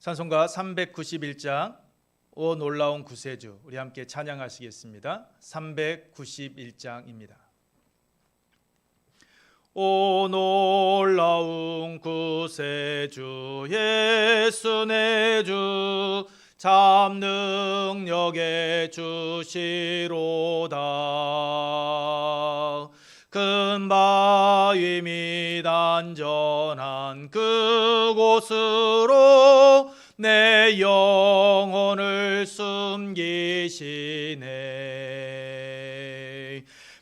찬송가 391장 오 놀라운 구세주, 우리 함께 찬양하시겠습니다. 391장입니다. 오 놀라운 구세주 예수 내 주 참 능력의 주시로다. 큰 바위 및 안전한 그곳으로 내 영혼을 숨기시네.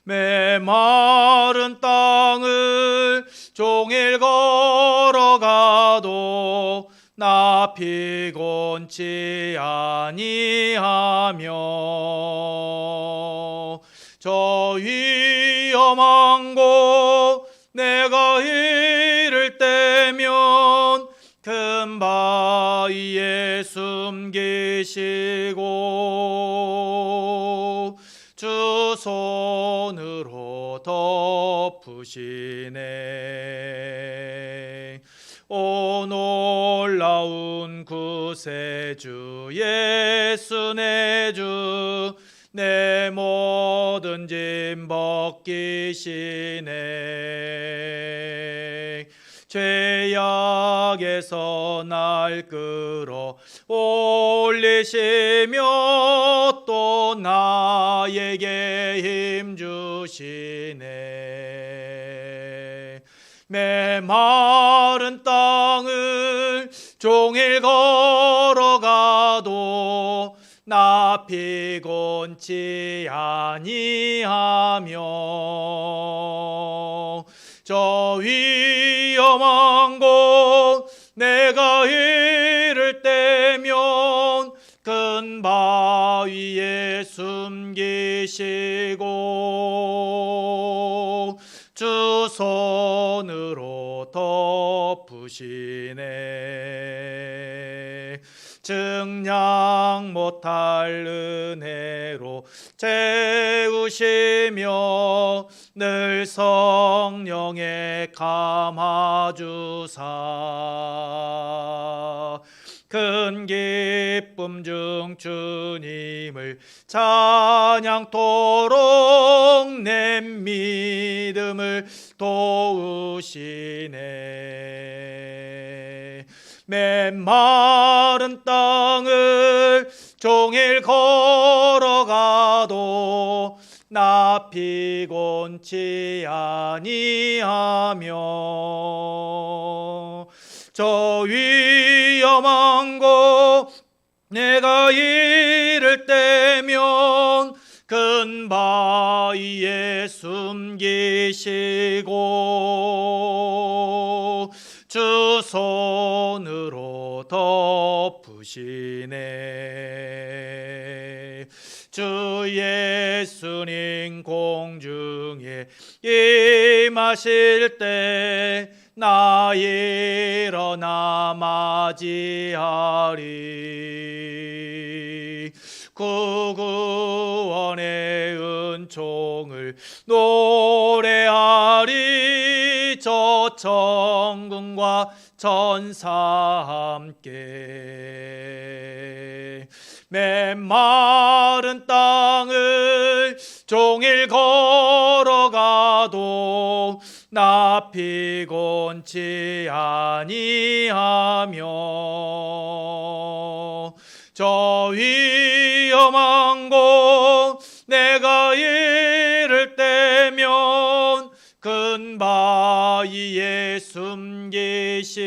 메마른 땅을 종일 걸어가도 나 피곤치 아니하며 저 위험한 곳 내가 이를 때면 큰 바위에 숨기시고 주 손으로 덮으시네. 오 놀라운 구세주 예수 내 주 내 모든 짐 벗기시네. 죄악에서 날 끌어 올리시며 또 나에게 힘 주시네. 메마른 땅을 종일 걸어가도 나 피곤치 아니하며 저 위험한 곳 내가 이를 때면 큰 바위에 숨기시고 주 손으로 덮으시네. 증량 못할 은혜로 채우시며 늘 성령에 감화주사 큰 기쁨 중 주님을 찬양토록 내 믿음을 도우시네. 메마른 땅을 종일 걸어가도 나 피곤치 아니하며 저 위험한 곳 내가 이를 때면 큰 바위에 숨기시고 주 손으로 덮으시네. 주 예수님 공중에 임하실 때 나 일어나 맞이하리. 구원의 은총을 노래하리. 저 천군과 천사 함께 메마른 땅을 종일 걸어가도 나 피곤치 아니하며 저 위험한 곳 내가 이를 때면 큰 바위에 숨기시고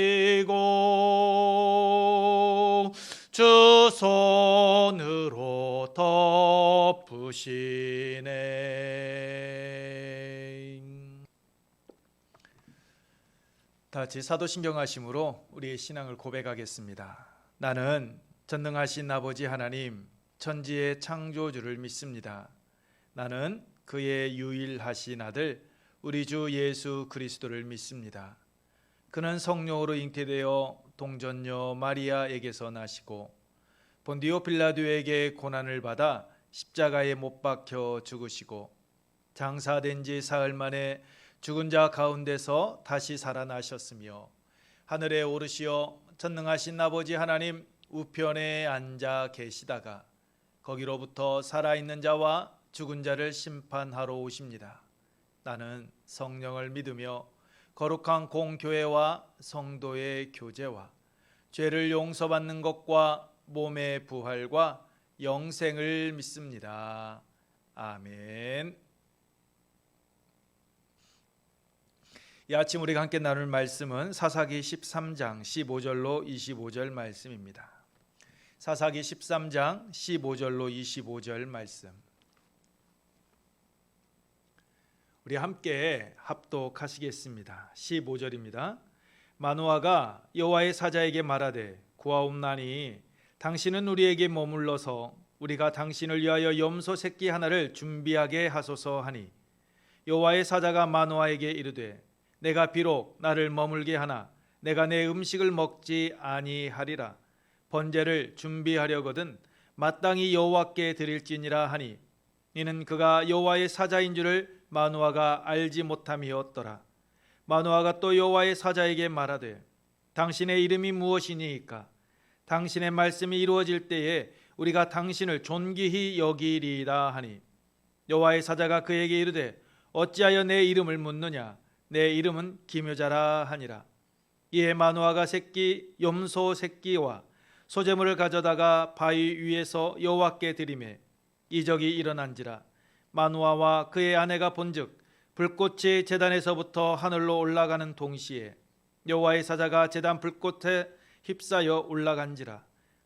주 손으로 덮으시네. 다 같이 사도신경하심으로 우리의 신앙을 고백하겠습니다. 나는 전능하신 아버지 하나님 천지의 창조주를 믿습니다. 나는 그의 유일하신 아들 우리 주 예수 그리스도를 믿습니다. 그는 성령으로 잉태되어 동전녀 마리아에게서 나시고 본디오 빌라도에게 고난을 받아 십자가에 못 박혀 죽으시고 장사된 지 사흘 만에 죽은 자 가운데서 다시 살아나셨으며 하늘에 오르시어 전능하신 아버지 하나님 우편에 앉아 계시다가 거기로부터 살아있는 자와 죽은 자를 심판하러 오십니다. 나는 성령을 믿으며 거룩한 공교회와 성도의 교제와 죄를 용서받는 것과 몸의 부활과 영생을 믿습니다. 아멘. 이 아침 우리가 함께 나눌 말씀은 사사기 13장 15절로 25절 말씀입니다. 사사기 13장 15절로 25절 말씀. 우리 함께 합독하시겠습니다. 15절입니다. 마노아가 여호와의 사자에게 말하되 구하옵나니 당신은 우리에게 머물러서 우리가 당신을 위하여 염소 새끼 하나를 준비하게 하소서 하니 여호와의 사자가 마노아에게 이르되 내가 비록 나를 머물게 하나 내가 내 음식을 먹지 아니하리라. 번제를 준비하려거든 마땅히 여호와께 드릴지니라 하니 이는 그가 여호와의 사자인 줄을 마노아가 알지 못함이었더라. 마노아가 또 여호와의 사자에게 말하되 당신의 이름이 무엇이니이까? 당신의 말씀이 이루어질 때에 우리가 당신을 존귀히 여기리이다 하니 여호와의 사자가 그에게 이르되 어찌하여 내 이름을 묻느냐? 내 이름은 기묘자라 하니라. 이에 마노아가 염소 새끼와 소제물을 가져다가 바위 위에서 여호와께 드리매 이적이 일어난지라. 마노아와 그의 아내가 본즉 불꽃이 제단에서부터 하늘로 올라가는 동시에 여호와의 사자가 제단 불꽃에 휩싸여 올라간지라.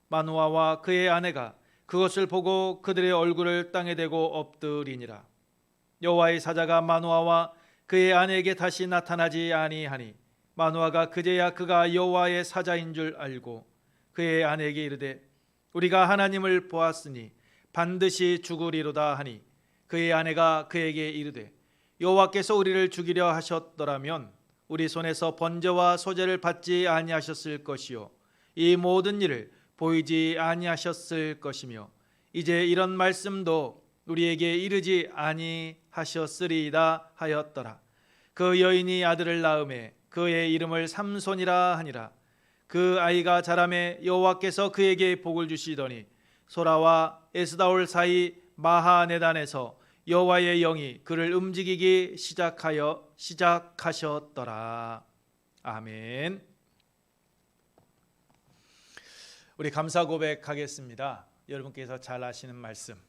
마노아와 그의 아내가 그것을 보고 그들의 얼굴을 땅에 대고 엎드리니라. 여호와의 사자가 마노아와 그의 아내에게 다시 나타나지 아니하니 마노아가 그제야 그가 여호와의 사자인 줄 알고 그의 아내에게 이르되 우리가 하나님을 보았으니 반드시 죽으리로다 하니 그의 아내가 그에게 이르되 여호와께서 우리를 죽이려 하셨더라면 우리 손에서 번제와 소제를 받지 아니하셨을 것이요 이 모든 일을 보이지 아니하셨을 것이며 이제 이런 말씀도 우리에게 이르지 아니하셨으리이다 하였더라. 그 여인이 아들을 낳음에 그의 이름을 삼손이라 하니라. 그 아이가 자라매 여호와께서 그에게 복을 주시더니 소라와 에스다올 사이 마하네단에서 여호와의 영이 그를 움직이기 시작하셨더라. 아멘. 우리 감사 고백하겠습니다. 여러분께서 잘 아시는 말씀.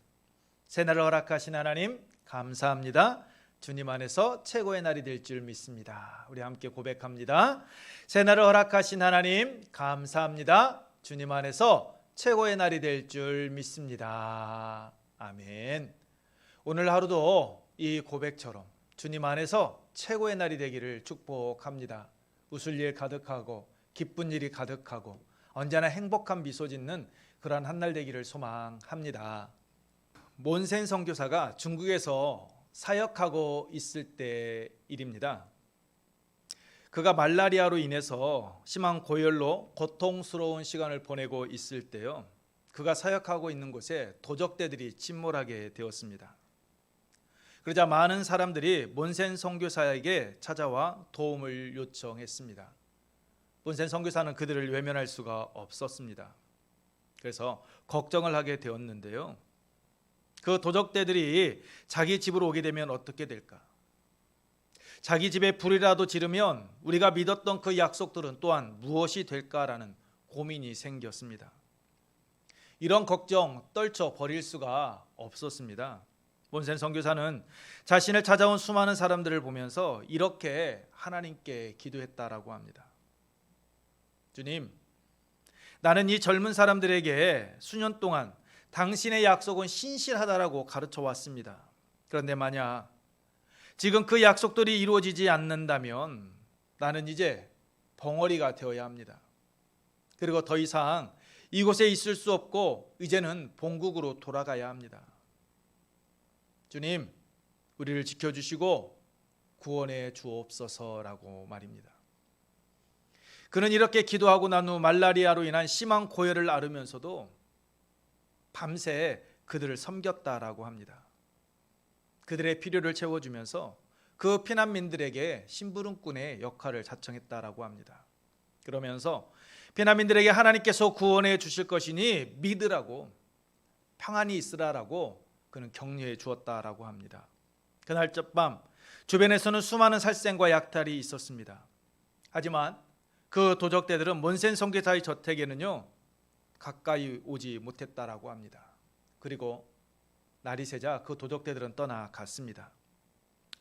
새날을 허락하신 하나님 감사합니다. 주님 안에서 최고의 날이 될 줄 믿습니다. 우리 함께 고백합니다. 새날을 허락하신 하나님 감사합니다. 주님 안에서 최고의 날이 될 줄 믿습니다. 아멘. 오늘 하루도 이 고백처럼 주님 안에서 최고의 날이 되기를 축복합니다. 웃을 일 가득하고 기쁜 일이 가득하고 언제나 행복한 미소 짓는 그러한 한 날 되기를 소망합니다. 몬센 선교사가 중국에서 사역하고 있을 때 일입니다. 그가 말라리아로 인해서 심한 고열로 고통스러운 시간을 보내고 있을 때요, 그가 사역하고 있는 곳에 도적대들이 침몰하게 되었습니다. 그러자 많은 사람들이 몬센 선교사에게 찾아와 도움을 요청했습니다. 몬센 선교사는 그들을 외면할 수가 없었습니다. 그래서 걱정을 하게 되었는데요, 그 도적대들이 자기 집으로 오게 되면 어떻게 될까? 자기 집에 불이라도 지르면 우리가 믿었던 그 약속들은 또한 무엇이 될까라는 고민이 생겼습니다. 이런 걱정 떨쳐 버릴 수가 없었습니다. 몬센 선교사는 자신을 찾아온 수많은 사람들을 보면서 이렇게 하나님께 기도했다라고 합니다. 주님, 나는 이 젊은 사람들에게 수년 동안 당신의 약속은 신실하다라고 가르쳐 왔습니다. 그런데 만약 지금 그 약속들이 이루어지지 않는다면 나는 이제 벙어리가 되어야 합니다. 그리고 더 이상 이곳에 있을 수 없고 이제는 본국으로 돌아가야 합니다. 주님, 우리를 지켜주시고 구원해 주옵소서라고 말입니다. 그는 이렇게 기도하고 난 후 말라리아로 인한 심한 고열을 앓으면서도 밤새 그들을 섬겼다라고 합니다. 그들의 필요를 채워주면서 그 피난민들에게 심부름꾼의 역할을 자청했다라고 합니다. 그러면서 피난민들에게 하나님께서 구원해 주실 것이니 믿으라고, 평안히 있으라라고 그는 격려해 주었다라고 합니다. 그날 밤 주변에서는 수많은 살생과 약탈이 있었습니다. 하지만 그 도적대들은 몬센 선교사의 저택에는요 가까이 오지 못했다라고 합니다. 그리고 날이 새자 그 도적대들은 떠나갔습니다.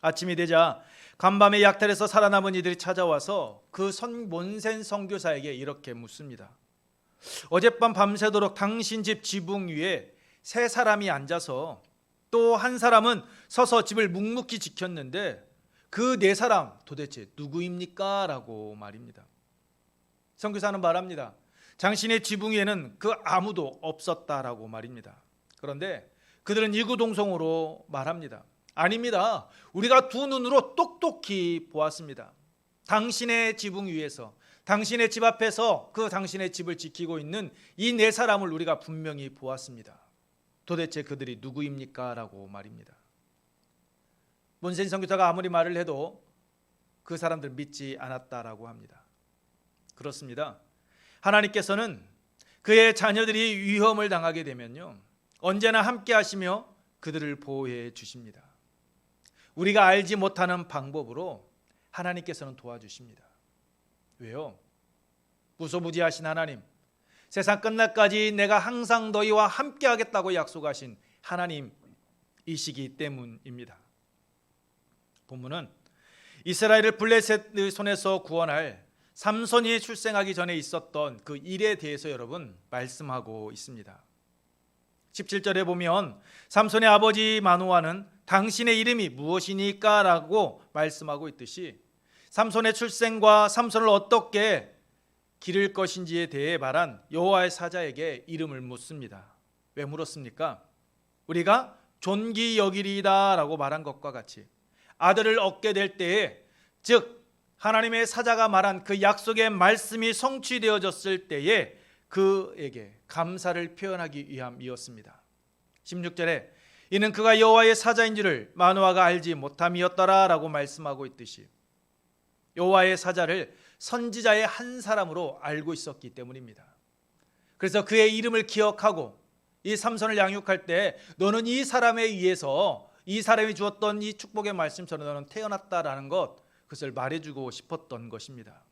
아침이 되자 간밤에 약탈에서 살아남은 이들이 찾아와서 그 몬센 선교사에게 이렇게 묻습니다. 어젯밤 밤새도록 당신 집 지붕 위에 세 사람이 앉아서 또 한 사람은 서서 집을 묵묵히 지켰는데 그 네 사람 도대체 누구입니까? 라고 말입니다. 선교사는 말합니다. 당신의 지붕 위에는 그 아무도 없었다라고 말입니다. 그런데 그들은 이구동성으로 말합니다. 아닙니다. 우리가 두 눈으로 똑똑히 보았습니다. 당신의 지붕 위에서, 당신의 집 앞에서 그 당신의 집을 지키고 있는 이 네 사람을 우리가 분명히 보았습니다. 도대체 그들이 누구입니까? 라고 말입니다. 몬센 선교사가 아무리 말을 해도 그 사람들 믿지 않았다라고 합니다. 그렇습니다. 하나님께서는 그의 자녀들이 위험을 당하게 되면요 언제나 함께 하시며 그들을 보호해 주십니다. 우리가 알지 못하는 방법으로 하나님께서는 도와주십니다. 왜요? 무소부지하신 하나님, 세상 끝날까지 내가 항상 너희와 함께 하겠다고 약속하신 하나님이시기 때문입니다. 본문은 이스라엘을 블레셋의 손에서 구원할 삼손이 출생하기 전에 있었던 그 일에 대해서 여러분 말씀하고 있습니다. 17절에 보면 삼손의 아버지 마노아는 당신의 이름이 무엇이니까? 라고 말씀하고 있듯이 삼손의 출생과 삼손을 어떻게 기를 것인지에 대해 말한 여호와의 사자에게 이름을 묻습니다. 왜 물었습니까? 우리가 존귀 여기리이다 라고 말한 것과 같이 아들을 얻게 될 때에, 즉 하나님의 사자가 말한 그 약속의 말씀이 성취되어졌을 때에 그에게 감사를 표현하기 위함이었습니다. 16절에 이는 그가 여호와의 사자인 줄을 마노아가 알지 못함이었더라 라고 말씀하고 있듯이 여호와의 사자를 선지자의 한 사람으로 알고 있었기 때문입니다. 그래서 그의 이름을 기억하고 이 삼손을 양육할 때 너는 이 사람에 의해서 이 사람이 주었던 이 축복의 말씀처럼 너는 태어났다라는 것, 그것을 말해주고 싶었던 것입니다.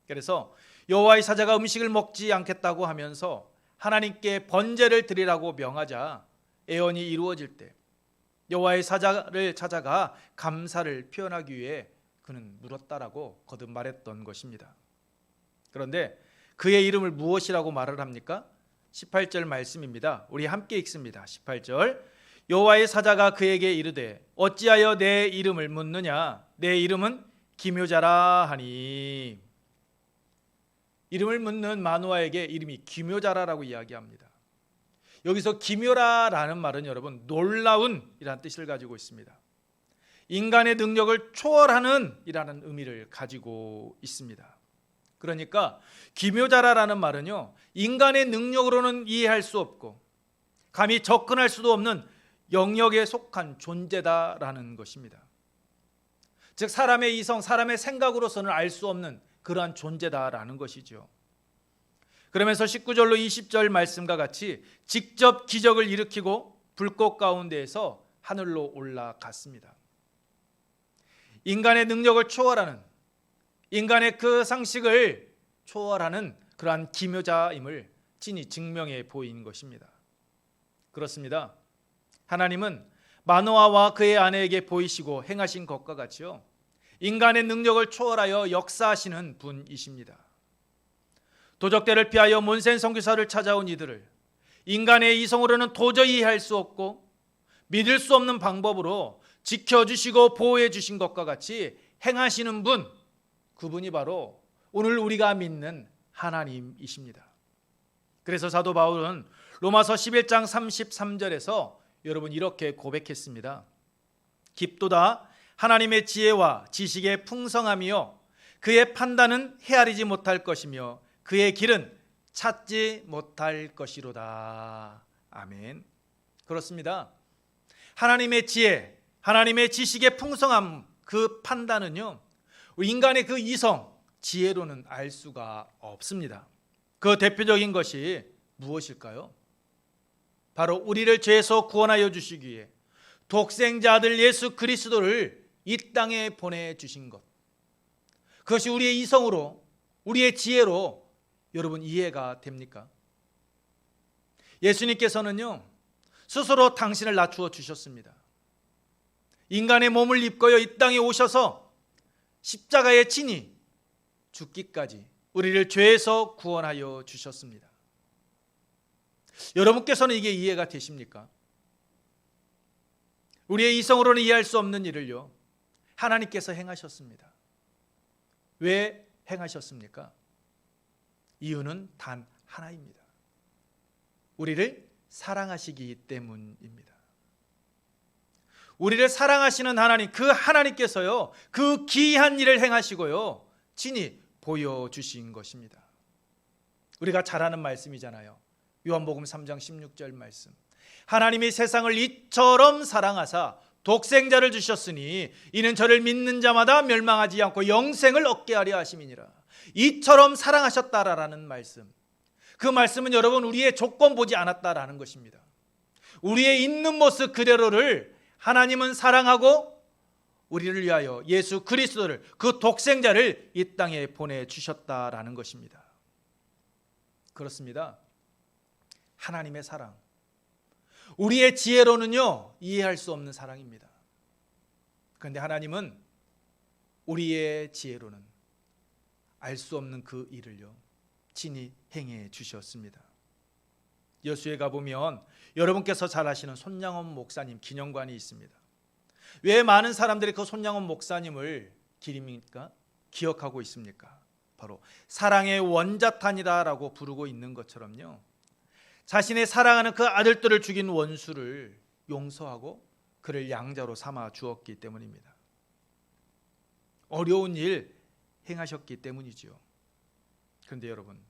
그래서 여호와의 사자가 음식을 먹지 않겠다고 하면서 하나님께 번제를 드리라고 명하자 애언이 이루어질 때 여호와의 사자를 찾아가 감사를 표현하기 위해 그는 물었다라고 거듭 말했던 것입니다. 그런데 그의 이름을 무엇이라고 말을 합니까? 18절 말씀입니다. 우리 함께 읽습니다. 18절 여호와의 사자가 그에게 이르되 어찌하여 내 이름을 묻느냐? 내 이름은 기묘자라 하니. 이름을 묻는 마노아에게 이름이 기묘자라라고 이야기합니다. 여기서 기묘라라는 말은 여러분 놀라운 이라는 뜻을 가지고 있습니다. 인간의 능력을 초월하는 이라는 의미를 가지고 있습니다. 그러니까 기묘자라라는 말은요 인간의 능력으로는 이해할 수 없고 감히 접근할 수도 없는 영역에 속한 존재다라는 것입니다. 즉 사람의 이성, 사람의 생각으로서는 알 수 없는 그러한 존재다라는 것이죠. 그러면서 19절로 20절 말씀과 같이 직접 기적을 일으키고 불꽃 가운데에서 하늘로 올라갔습니다. 인간의 능력을 초월하는, 인간의 그 상식을 초월하는 그러한 기묘자임을 친히 증명해 보인 것입니다. 그렇습니다. 하나님은 마노아와 그의 아내에게 보이시고 행하신 것과 같이요 인간의 능력을 초월하여 역사하시는 분이십니다. 도적대를 피하여 몬센 선교사를 찾아온 이들을 인간의 이성으로는 도저히 할 수 없고 믿을 수 없는 방법으로 지켜주시고 보호해 주신 것과 같이 행하시는 분, 그분이 바로 오늘 우리가 믿는 하나님이십니다. 그래서 사도 바울은 로마서 11장 33절에서 여러분 이렇게 고백했습니다. 깊도다 하나님의 지혜와 지식의 풍성함이요 그의 판단은 헤아리지 못할 것이며 그의 길은 찾지 못할 것이로다. 아멘. 그렇습니다. 하나님의 지혜, 하나님의 지식의 풍성함, 그 판단은요 인간의 그 이성, 지혜로는 알 수가 없습니다. 그 대표적인 것이 무엇일까요? 바로 우리를 죄에서 구원하여 주시기 위해 독생자 아들 예수 그리스도를 이 땅에 보내주신 것. 그것이 우리의 이성으로, 우리의 지혜로 여러분 이해가 됩니까? 예수님께서는요, 스스로 당신을 낮추어 주셨습니다. 인간의 몸을 입고요, 이 땅에 오셔서 십자가에 친히 죽기까지 우리를 죄에서 구원하여 주셨습니다. 여러분께서는 이게 이해가 되십니까? 우리의 이성으로는 이해할 수 없는 일을요, 하나님께서 행하셨습니다. 왜 행하셨습니까? 이유는 단 하나입니다. 우리를 사랑하시기 때문입니다. 우리를 사랑하시는 하나님, 그 하나님께서요, 그 기이한 일을 행하시고요, 친히 보여주신 것입니다. 우리가 잘 아는 말씀이잖아요. 요한복음 3장 16절 말씀. 하나님이 세상을 이처럼 사랑하사 독생자를 주셨으니 이는 저를 믿는 자마다 멸망하지 않고 영생을 얻게 하려 하심이니라. 이처럼 사랑하셨다라는 말씀. 그 말씀은 여러분 우리의 조건 보지 않았다라는 것입니다. 우리의 있는 모습 그대로를 하나님은 사랑하고 우리를 위하여 예수 그리스도를, 그 독생자를 이 땅에 보내주셨다라는 것입니다. 그렇습니다. 하나님의 사랑, 우리의 지혜로는요 이해할 수 없는 사랑입니다. 그런데 하나님은 우리의 지혜로는 알 수 없는 그 일을요 친히 행해 주셨습니다. 여수에 가보면 여러분께서 잘 아시는 손양원 목사님 기념관이 있습니다. 왜 많은 사람들이 그 손양원 목사님을 기억하고 있습니까? 바로 사랑의 원자탄이다라고 부르고 있는 것처럼요, 자신의 사랑하는 그 아들들을 죽인 원수를 용서하고 그를 양자로 삼아 주었기 때문입니다. 어려운 일 행하셨기 때문이죠. 그런데 여러분,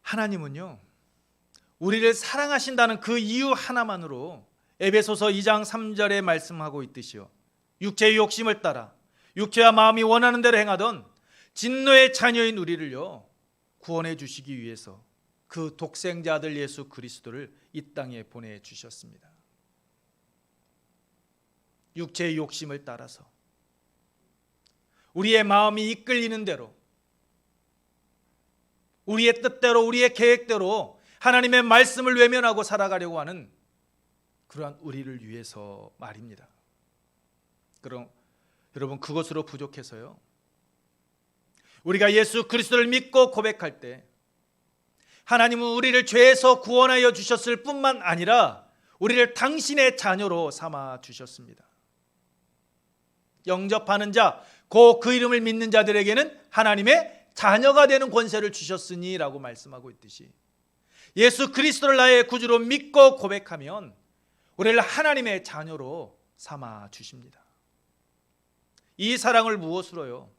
하나님은요 우리를 사랑하신다는 그 이유 하나만으로 에베소서 2장 3절에 말씀하고 있듯이요, 육체의 욕심을 따라 육체와 마음이 원하는 대로 행하던 진노의 자녀인 우리를요 구원해 주시기 위해서 그 독생자 아들 예수 그리스도를 이 땅에 보내주셨습니다. 육체의 욕심을 따라서 우리의 마음이 이끌리는 대로, 우리의 뜻대로, 우리의 계획대로 하나님의 말씀을 외면하고 살아가려고 하는 그러한 우리를 위해서 말입니다. 그럼 여러분, 그것으로 부족해서요, 우리가 예수 그리스도를 믿고 고백할 때 하나님은 우리를 죄에서 구원하여 주셨을 뿐만 아니라 우리를 당신의 자녀로 삼아 주셨습니다. 영접하는 자, 그 이름을 믿는 자들에게는 하나님의 자녀가 되는 권세를 주셨으니 라고 말씀하고 있듯이, 예수 그리스도를 나의 구주로 믿고 고백하면 우리를 하나님의 자녀로 삼아 주십니다. 이 사랑을 무엇으로요,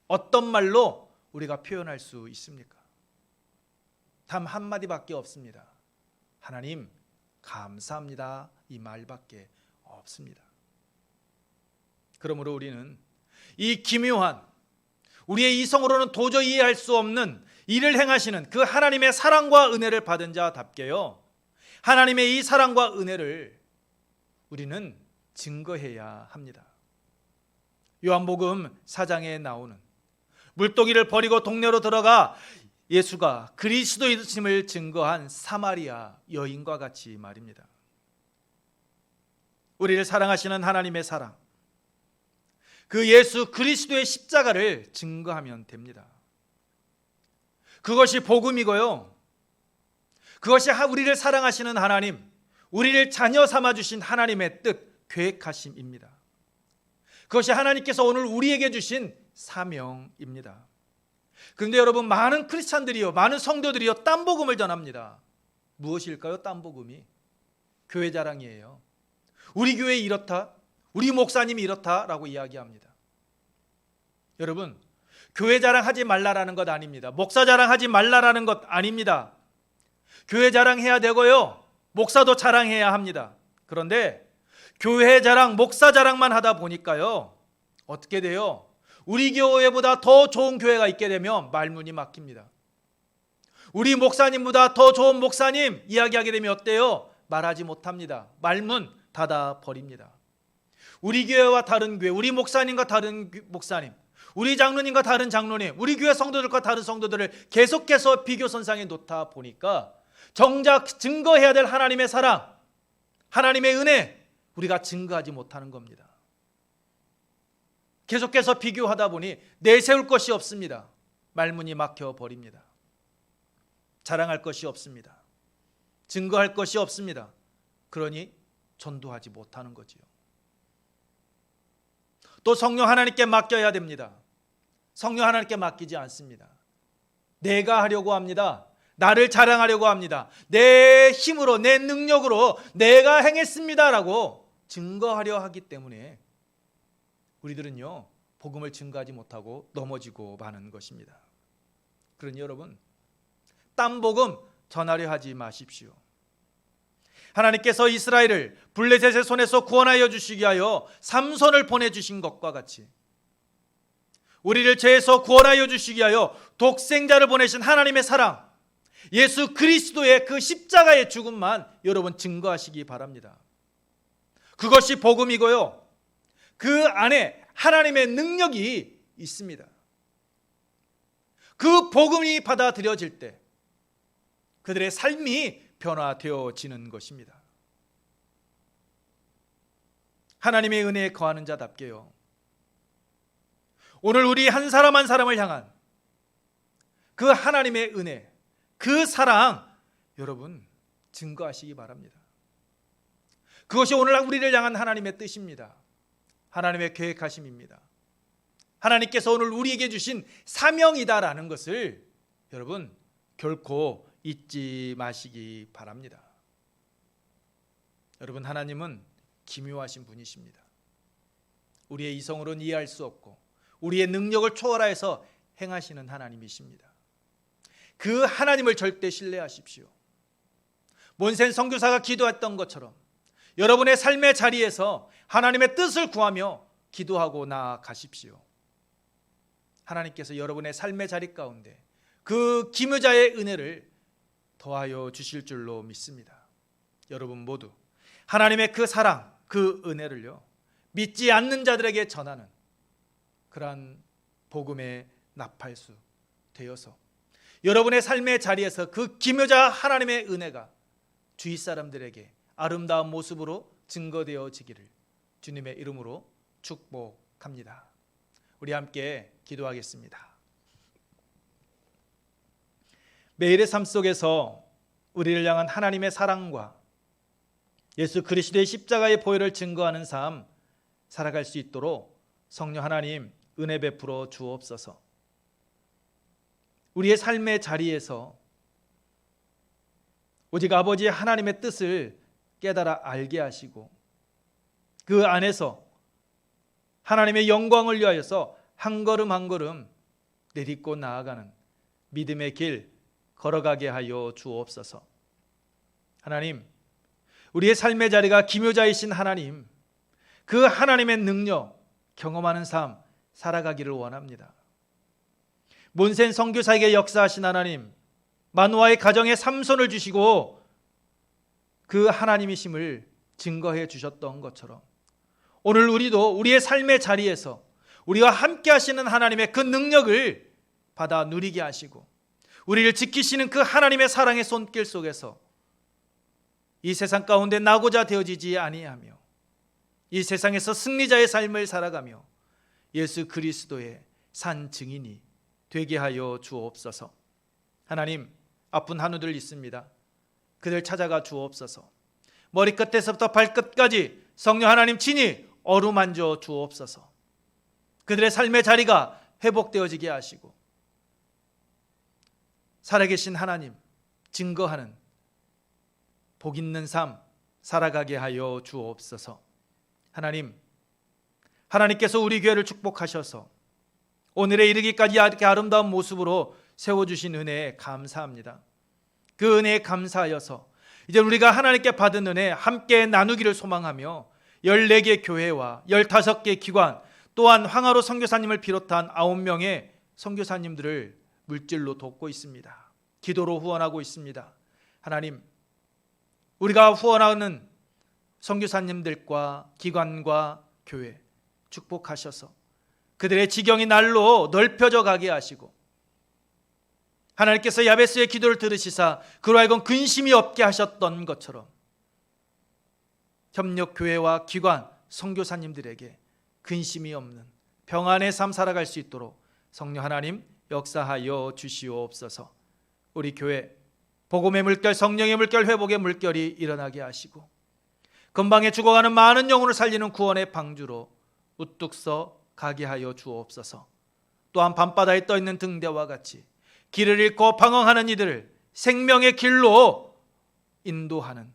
어떤 말로 우리가 표현할 수 있습니까? 단 한마디밖에 없습니다. 하나님 감사합니다, 이 말밖에 없습니다. 그러므로 우리는 이 기묘한, 우리의 이성으로는 도저히 이해할 수 없는 일을 행하시는 그 하나님의 사랑과 은혜를 받은 자답게요, 하나님의 이 사랑과 은혜를 우리는 증거해야 합니다. 요한복음 4장에 나오는 물동이를 버리고 동네로 들어가 예수가 그리스도이심을 증거한 사마리아 여인과 같이 말입니다. 우리를 사랑하시는 하나님의 사랑, 그 예수 그리스도의 십자가를 증거하면 됩니다. 그것이 복음이고요, 그것이 우리를 사랑하시는 하나님, 우리를 자녀 삼아주신 하나님의 뜻, 계획하심입니다. 그것이 하나님께서 오늘 우리에게 주신 사명입니다. 그런데 여러분, 많은 크리스찬들이요, 많은 성도들이요, 딴복음을 전합니다. 무엇일까요? 딴복음이 교회 자랑이에요. 우리 교회 이렇다, 우리 목사님이 이렇다라고 이야기합니다. 여러분, 교회 자랑하지 말라라는 것 아닙니다. 목사 자랑하지 말라라는 것 아닙니다. 교회 자랑해야 되고요, 목사도 자랑해야 합니다. 그런데 교회 자랑, 목사 자랑만 하다 보니까요, 어떻게 돼요? 우리 교회보다 더 좋은 교회가 있게 되면 말문이 막힙니다. 우리 목사님보다 더 좋은 목사님 이야기하게 되면 어때요? 말하지 못합니다. 말문 닫아 버립니다. 우리 교회와 다른 교회, 우리 목사님과 다른 목사님, 우리 장로님과 다른 장로님, 우리 교회 성도들과 다른 성도들을 계속해서 비교선상에 놓다 보니까 정작 증거해야 될 하나님의 사랑, 하나님의 은혜 우리가 증거하지 못하는 겁니다. 계속해서 비교하다 보니 내세울 것이 없습니다. 말문이 막혀 버립니다. 자랑할 것이 없습니다. 증거할 것이 없습니다. 그러니 전도하지 못하는 거지요. 또 성령 하나님께 맡겨야 됩니다. 성령 하나님께 맡기지 않습니다. 내가 하려고 합니다. 나를 자랑하려고 합니다. 내 힘으로, 내 능력으로 내가 행했습니다라고 증거하려 하기 때문에 우리들은요, 복음을 증거하지 못하고 넘어지고 마는 것입니다. 그러니 여러분, 딴 복음 전하려 하지 마십시오. 하나님께서 이스라엘을 블레셋의 손에서 구원하여 주시기 위하여 삼손을 보내주신 것과 같이 우리를 죄에서 구원하여 주시기 위하여 독생자를 보내신 하나님의 사랑, 예수 그리스도의 그 십자가의 죽음만 여러분 증거하시기 바랍니다. 그것이 복음이고요, 그 안에 하나님의 능력이 있습니다. 그 복음이 받아들여질 때 그들의 삶이 변화되어지는 것입니다. 하나님의 은혜에 거하는 자답게요, 오늘 우리 한 사람 한 사람을 향한 그 하나님의 은혜, 그 사랑 여러분 증거하시기 바랍니다. 그것이 오늘 우리를 향한 하나님의 뜻입니다. 하나님의 계획하심입니다. 하나님께서 오늘 우리에게 주신 사명이다라는 것을 여러분 결코 잊지 마시기 바랍니다. 여러분, 하나님은 기묘하신 분이십니다. 우리의 이성으로는 이해할 수 없고 우리의 능력을 초월하여서 행하시는 하나님이십니다. 그 하나님을 절대 신뢰하십시오. 몬센 선교사가 기도했던 것처럼 여러분의 삶의 자리에서 하나님의 뜻을 구하며 기도하고 나아가십시오. 하나님께서 여러분의 삶의 자리 가운데 그 기묘자의 은혜를 더하여 주실 줄로 믿습니다. 여러분 모두 하나님의 그 사랑, 그 은혜를요, 믿지 않는 자들에게 전하는 그러한 복음의 나팔수 되어서 여러분의 삶의 자리에서 그 기묘자 하나님의 은혜가 주위 사람들에게 아름다운 모습으로 증거되어지기를 주님의 이름으로 축복합니다. 우리 함께 기도하겠습니다. 매일의 삶 속에서 우리를 향한 하나님의 사랑과 예수 그리스도의 십자가의 보혈을 증거하는 삶 살아갈 수 있도록 성령 하나님 은혜 베풀어 주옵소서. 우리의 삶의 자리에서 오직 아버지 하나님의 뜻을 깨달아 알게 하시고 그 안에서 하나님의 영광을 위하여서 한 걸음 한 걸음 내딛고 나아가는 믿음의 길 걸어가게 하여 주옵소서. 하나님, 우리의 삶의 자리가 기묘자이신 하나님, 그 하나님의 능력 경험하는 삶 살아가기를 원합니다. 몬센 선교사에게 역사하신 하나님, 마누아의 가정에 삼손을 주시고 그 하나님이심을 증거해 주셨던 것처럼 오늘 우리도 우리의 삶의 자리에서 우리와 함께 하시는 하나님의 그 능력을 받아 누리게 하시고 우리를 지키시는 그 하나님의 사랑의 손길 속에서 이 세상 가운데 나고자 되어지지 아니하며 이 세상에서 승리자의 삶을 살아가며 예수 그리스도의 산 증인이 되게 하여 주옵소서. 하나님, 아픈 한우들 있습니다. 그들 찾아가 주옵소서. 머리끝에서부터 발끝까지 성령 하나님 친히 어루만져 주옵소서. 그들의 삶의 자리가 회복되어지게 하시고 살아계신 하나님 증거하는 복 있는 삶 살아가게 하여 주옵소서. 하나님, 하나님께서 우리 교회를 축복하셔서 오늘에 이르기까지 이렇게 아름다운 모습으로 세워주신 은혜에 감사합니다. 그 은혜에 감사하여서 이제 우리가 하나님께 받은 은혜 함께 나누기를 소망하며 14개 교회와 15개 기관 또한 황하로 선교사님을 비롯한 9명의 선교사님들을 물질로 돕고 있습니다. 기도로 후원하고 있습니다. 하나님, 우리가 후원하는 선교사님들과 기관과 교회 축복하셔서 그들의 지경이 날로 넓혀져 가게 하시고, 하나님께서 야베스의 기도를 들으시사 그로 하여금 근심이 없게 하셨던 것처럼 협력교회와 기관, 선교사님들에게 근심이 없는 평안의 삶 살아갈 수 있도록 성령 하나님 역사하여 주시옵소서. 우리 교회 복음의 물결, 성령의 물결, 회복의 물결이 일어나게 하시고, 근방에 죽어가는 많은 영혼을 살리는 구원의 방주로 우뚝 서 가게 하여 주옵소서. 또한 밤바다에 떠있는 등대와 같이 길을 잃고 방황하는 이들을 생명의 길로 인도하는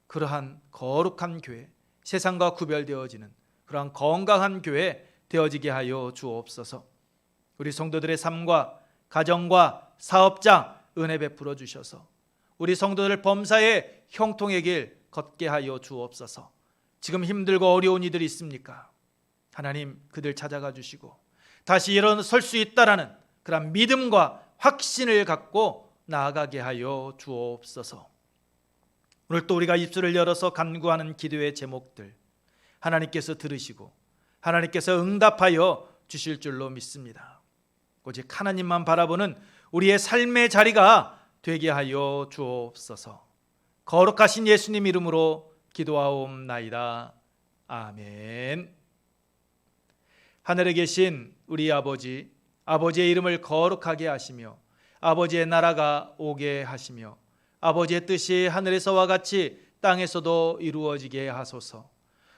그러한 거룩한 교회, 세상과 구별되어지는 그러한 건강한 교회 되어지게 하여 주옵소서. 우리 성도들의 삶과 가정과 사업장 은혜 베풀어 주셔서 우리 성도들 범사에 형통의 길 걷게 하여 주옵소서. 지금 힘들고 어려운 이들이 있습니까? 하나님, 그들 찾아가 주시고 다시 일어설 수 있다라는 그런 믿음과 확신을 갖고 나아가게 하여 주옵소서. 오늘 또 우리가 입술을 열어서 간구하는 기도의 제목들 하나님께서 들으시고 하나님께서 응답하여 주실 줄로 믿습니다. 오직 하나님만 바라보는 우리의 삶의 자리가 되게 하여 주옵소서. 거룩하신 예수님 이름으로 기도하옵나이다. 아멘. 하늘에 계신 우리 아버지, 아버지의 이름을 거룩하게 하시며 아버지의 나라가 오게 하시며 아버지의 뜻이 하늘에서와 같이 땅에서도 이루어지게 하소서.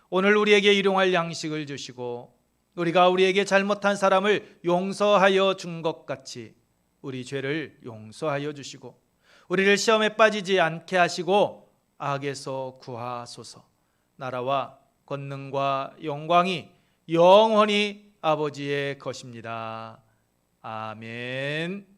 오늘 우리에게 일용할 양식을 주시고 우리가 우리에게 잘못한 사람을 용서하여 준 것 같이 우리 죄를 용서하여 주시고 우리를 시험에 빠지지 않게 하시고 악에서 구하소서. 나라와 권능과 영광이 영원히 아버지의 것입니다. 아멘.